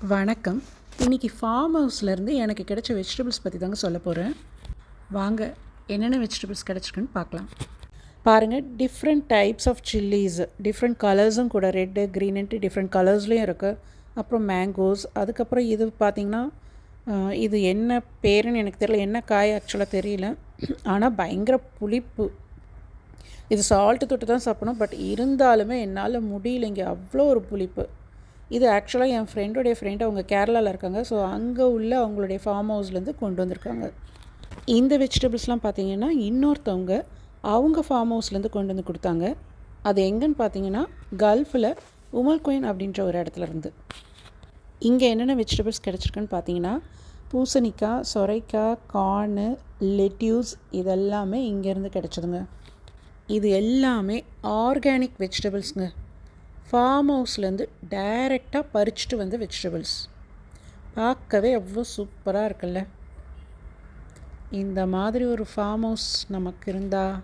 வணக்கம். இன்றைக்கி ஃபார்ம் ஹவுஸ்லேருந்து எனக்கு கிடைச்ச வெஜிடபிள்ஸ் பற்றி தாங்க சொல்ல போகிறேன். வாங்க என்னென்ன வெஜிடபிள்ஸ் கிடச்சிருக்குன்னு பார்க்கலாம். பாருங்கள், different types of chillies, different கலர்ஸும் கூட, ரெட்டு க்ரீனுன்ட்டு டிஃப்ரெண்ட் கலர்ஸ்லேயும் இருக்குது. அப்புறம் மேங்கோஸ், அதுக்கப்புறம் இது பார்த்திங்கன்னா இது என்ன பேருன்னு எனக்கு தெரியல, என்ன காய் ஆக்சுவலாக தெரியல, ஆனால் பயங்கர புளிப்பு. இது சால்ட்டு தொட்டு தான் சாப்பிடணும், பட் இருந்தாலுமே என்னால் முடியலைங்க, அவ்வளோ ஒரு புளிப்பு. இது ஆக்சுவலாக என் ஃப்ரெண்டோடைய ஃப்ரெண்டு, அவங்க கேரளாவில் இருக்காங்க. ஸோ அங்கே உள்ள அவங்களுடைய ஃபார்ம் ஹவுஸ்லேருந்து கொண்டு வந்திருக்காங்க. இந்த வெஜிடபிள்ஸ்லாம் பார்த்திங்கன்னா இன்னொருத்தவங்க அவங்க ஃபார்ம் ஹவுஸ்லேருந்து கொண்டு வந்து கொடுத்தாங்க. அது எங்கேன்னு பார்த்தீங்கன்னா கல்ஃபில் உமல் குயின் அப்படின்ற ஒரு இடத்துல இருந்து. இங்கே என்னென்ன வெஜிடபிள்ஸ் கிடச்சிருக்குன்னு பார்த்தீங்கன்னா பூசணிக்காய், சொரைக்காய், கார்னு, லெட்யூஸ், இதெல்லாமே இங்கேருந்து கிடச்சிதுங்க. இது எல்லாமே ஆர்கானிக் வெஜிடபிள்ஸுங்க. ஃபார்ம் ஹவுஸ்லேருந்து டைரெக்டாக பறிச்சுட்டு வந்த வெஜிடபிள்ஸ். பார்க்கவே அவ்வளோ சூப்பராக இருக்குல்ல. இந்த மாதிரி ஒரு ஃபார்ம் ஹவுஸ் நமக்கு இருந்தால்